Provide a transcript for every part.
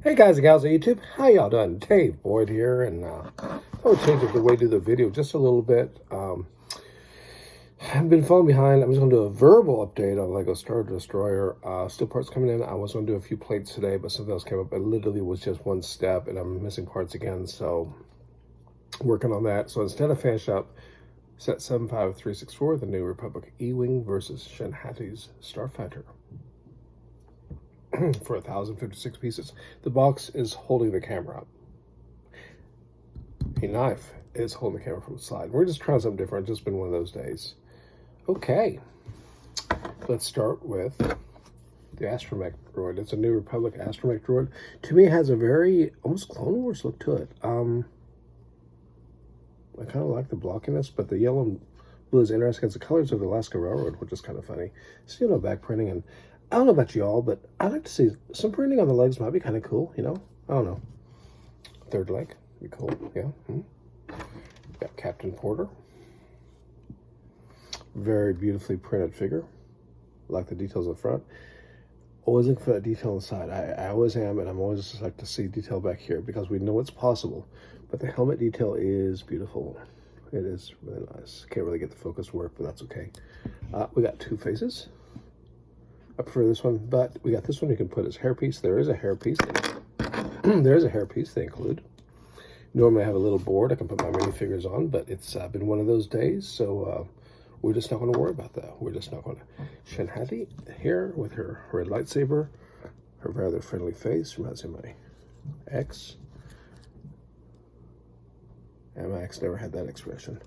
Hey guys and gals on YouTube, how y'all doing? Dave Boyd here, and I'll change up the way to do the video just a little bit. I've been falling behind. I'm just going to do a verbal update on LEGO Star Destroyer. Still parts coming in. I was going to do a few plates today, but something else came up. It literally was just one step, and I'm missing parts again, so working on that. So instead of finish up set 75364, the New Republic E-Wing versus Shin Hati's Starfighter. For 1,056 pieces. The box is holding the camera up. A knife is holding the camera from the side. We're just trying something different. It's just been one of those days. Okay. Let's start with the Astromech droid. It's a New Republic Astromech droid. To me, it has a very almost Clone Wars look to it. I kind of like the blockiness, but the yellow and blue is interesting. It's the colors of the Alaska Railroad, which is kind of funny. Still no back printing, and I don't know about y'all, but I like to see some printing on the legs. Might be kind of cool, you know? I don't know. Third leg, be cool, yeah. Got Captain Porter. Very beautifully printed figure. Like the details in the front. Always look for that detail on the side. I always am, and I'm always just like to see detail back here because we know it's possible. But the helmet detail is beautiful. It is really nice. Can't really get the focus to work, but that's okay. We got two faces. I prefer this one, but we got this one you can put as hairpiece. There is a hairpiece. There's a hairpiece they include. Normally I have a little board I can put my minifigures on, but it's been one of those days, so we're just not going to worry about that. We're just not going to. Shin Hati here with her red lightsaber, her rather friendly face. Reminds me of my ex. And my ex never had that expression.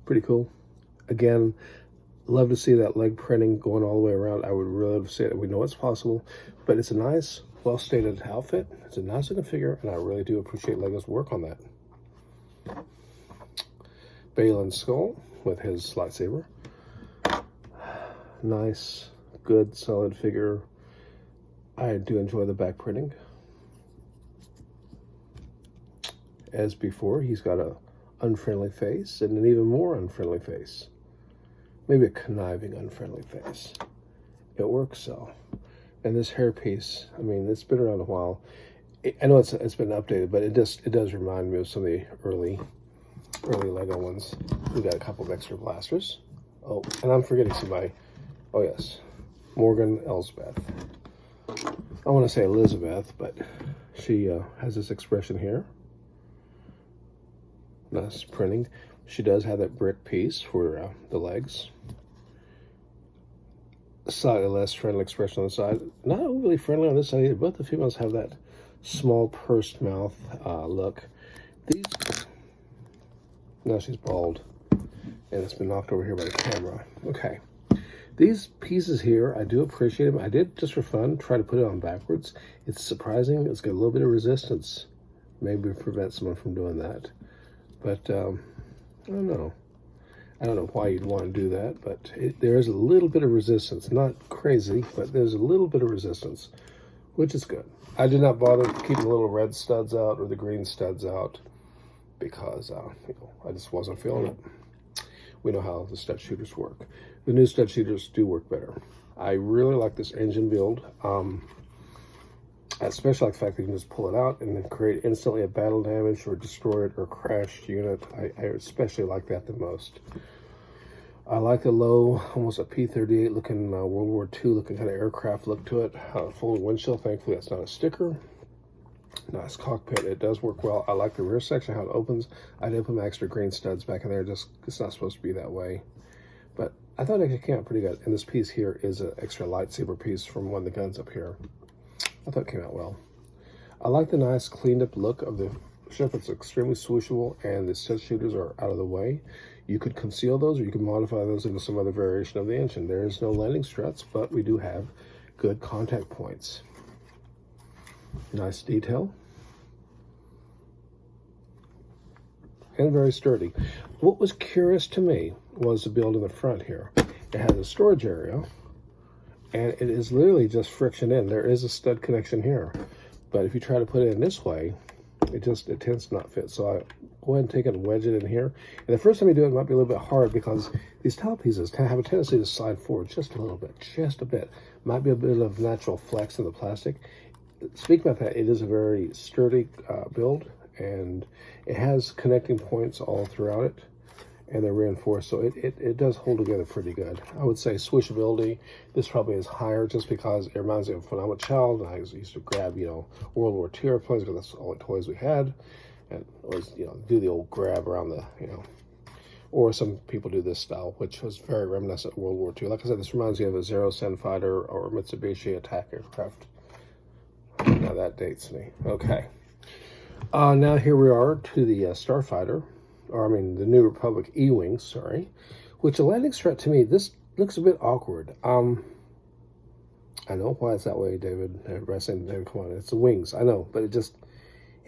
Pretty cool. Again, love to see that leg printing going all the way around. I would really love to see it. We know it's possible, but it's a nice, well-stated outfit. It's a nice looking figure, and I really do appreciate LEGO's work on that. Baylan Skoll with his lightsaber. Nice, good, solid figure. I do enjoy the back printing. As before, he's got a unfriendly face and an even more unfriendly face. Maybe a conniving, unfriendly face. It works so. And this hairpiece, I mean, it's been around a while. I know it's been updated, but it does remind me of some of the early LEGO ones. We got a couple of extra blasters. Oh, and I'm forgetting somebody. Oh yes, Morgan Elsbeth. I want to say Elizabeth, but she has this expression here. Nice printing. She does have that brick piece for the legs. Slightly less friendly expression on the side. Not overly friendly on this side either. Both the females have that small pursed mouth look. These... Now she's bald. And it's been knocked over here by the camera. Okay. These pieces here, I do appreciate them. I did, just for fun, try to put it on backwards. It's surprising. It's got a little bit of resistance. Maybe prevent someone from doing that. But, I don't know. I don't know why you'd want to do that, but there is a little bit of resistance. Not crazy, but there's a little bit of resistance, which is good. I did not bother keeping the little red studs out or the green studs out because, you know, I just wasn't feeling it. We know how the stud shooters work. The new stud shooters do work better. I really like this engine build. I especially like the fact that you can just pull it out and then create instantly a battle damage or destroy it or crashed unit. I especially like that the most. I like the low, almost a P-38 looking World War II looking kind of aircraft look to it. Folding windshield, thankfully that's not a sticker. Nice cockpit, it does work well. I like the rear section, how it opens. I did put my extra green studs back in there, just it's not supposed to be that way. But I thought it came out pretty good. And this piece here is an extra lightsaber piece from one of the guns up here. I thought it came out well. I like the nice cleaned up look of the ship. It's extremely swooshable and the stud shooters are out of the way. You could conceal those or you could modify those into some other variation of the engine. There is no landing struts, but we do have good contact points. Nice detail. And very sturdy. What was curious to me was the build in the front here. It has a storage area. And it is literally just friction in. There is a stud connection here. But if you try to put it in this way, it tends to not fit. So go ahead and take it and wedge it in here. And the first time you do it, it might be a little bit hard because these towel pieces have a tendency to slide forward just a little bit, just a bit. Might be a bit of natural flex in the plastic. Speaking about that, it is a very sturdy build, and it has connecting points all throughout it, and they're reinforced, so it does hold together pretty good. I would say swishability, this probably is higher just because it reminds me of when I was a child and I used to grab, you know, World War II airplanes because that's all the toys we had, and always, you know, do the old grab around the, you know, or some people do this style, which was very reminiscent of World War II. Like I said, this reminds me of a Zero Starfighter or Mitsubishi attack aircraft. Now that dates me. Okay. Now here we are to the Starfighter. Or I mean the New Republic E-Wing, sorry, which a landing strut to me, this looks a bit awkward. I know why it's that way, David. David, come on, it's the wings. I know, but it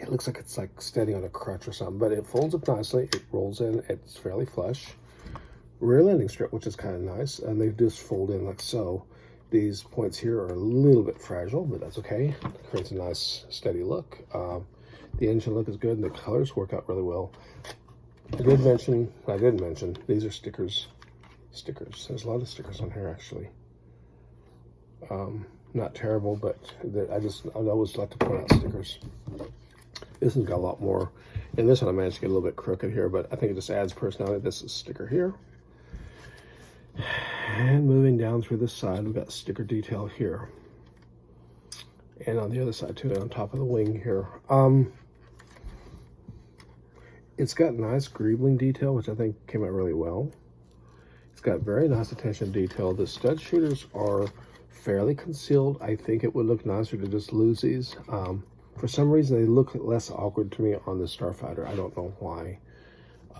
looks like it's like standing on a crutch or something. But it folds up nicely. It rolls in. It's fairly flush. Rear landing strip, which is kind of nice, and they just fold in like so. These points here are a little bit fragile, but that's okay. It creates a nice steady look. The engine look is good, and the colors work out really well. I didn't mention, these are stickers. There's a lot of stickers on here, actually. Not terrible, but I always like to point out stickers. This one's got a lot more. And this one I managed to get a little bit crooked here, but I think it just adds personality. This is a sticker here. And moving down through this side, we've got sticker detail here. And on the other side, too, on top of the wing here. It's got nice greebling detail, which I think came out really well. It's got very nice attention to detail. The stud shooters are fairly concealed. I think it would look nicer to just lose these. For some reason, they look less awkward to me on the Starfighter. I don't know why.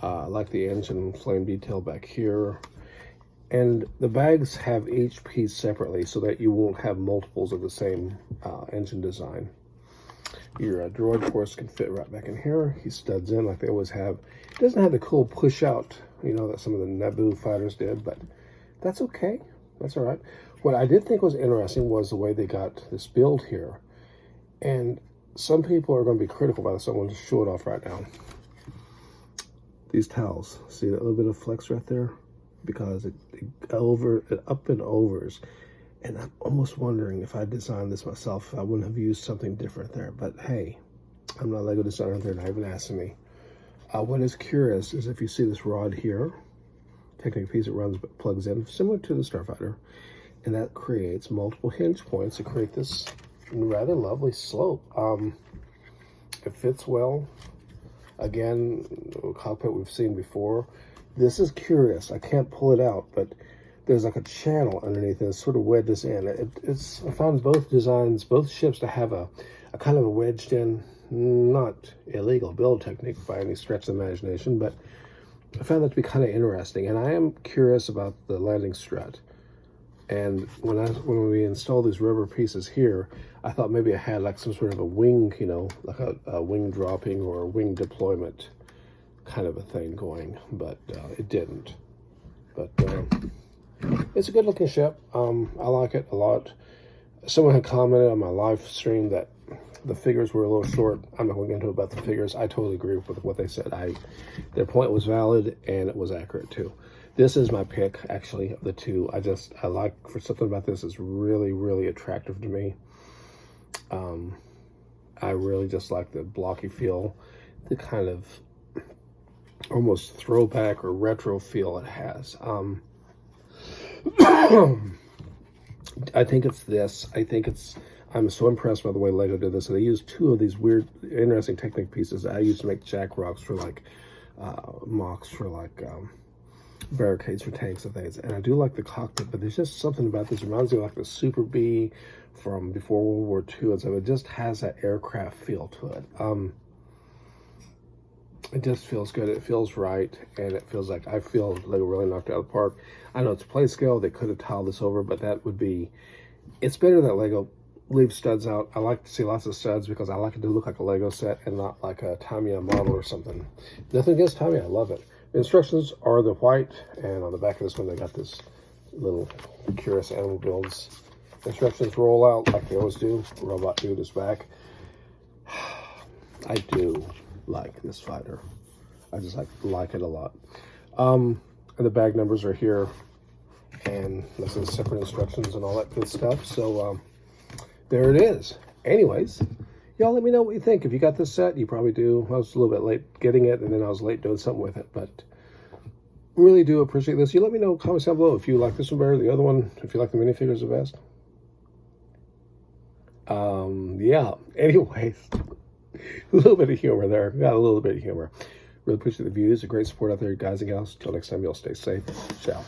I like the engine flame detail back here. And the bags have each piece separately so that you won't have multiples of the same engine design. Your droid, of course, can fit right back in here. He studs in like they always have. It doesn't have the cool push out, you know, that some of the Naboo fighters did, but that's okay. That's all right. What I did think was interesting was the way they got this build here. And some people are going to be critical about this. So I'm going to show it off right now. These towels. See that little bit of flex right there? Because it up and overs. And I'm almost wondering if I designed this myself, I wouldn't have used something different there. But hey, I'm not a Lego designer. They're not even asking me. What is curious is if you see this rod here, technically a piece that runs but plugs in, similar to the Starfighter, and that creates multiple hinge points to create this rather lovely slope. It fits well. Again, a cockpit we've seen before. This is curious. I can't pull it out, but there's like a channel underneath it that sort of wedges in. I found both designs, both ships to have a kind of a wedged in, not illegal build technique by any stretch of the imagination, but I found that to be kind of interesting. And I am curious about the landing strut. And when we install these rubber pieces here, I thought maybe I had like some sort of a wing, you know, like a wing dropping or a wing deployment kind of a thing going, but it didn't. But it's a good looking ship. I like it a lot. Someone had commented on my live stream that the figures were a little short. I'm not going to get into about the figures. I totally agree with what they said. Their point was valid and it was accurate too. This is my pick, actually, of the two. I like, for something about this is really, really attractive to me. I really just like the blocky feel, the kind of almost throwback or retro feel it has. I think it's this. I'm so impressed by the way Lego did this. So they used two of these weird, interesting technique pieces that I used to make jack rocks for like, mocks for like, barricades for tanks and things. And I do like the cockpit, but there's just something about this. It reminds me of like the Super Bee from before World War II. And so it just has that aircraft feel to it. It just feels good. It feels right. And it feels like, I feel Lego really knocked it out of the park. I know it's play scale. They could have tiled this over, but that would be, it's better that Lego leaves studs out. I like to see lots of studs because I like it to look like a Lego set and not like a Tamiya model or something. Nothing against Tamiya. I love it. The instructions are the white, and on the back of this one, they got this little curious animal builds. Instructions roll out like they always do. Robot dude is back. I do like this fighter. I just like it a lot. And the bag numbers are here, and this is separate instructions and all that good stuff. So there it is. Anyways, y'all let me know what you think. If you got this set, you probably do. I was a little bit late getting it, and then I was late doing something with it, but really do appreciate this. You let me know in the comments down below if you like this one better, the other one, if you like the minifigures the best. Yeah, anyways, a little bit of humor there. Got a little bit of humor. Really appreciate the views, the great support out there, guys and gals. Till next time, y'all stay safe. Ciao.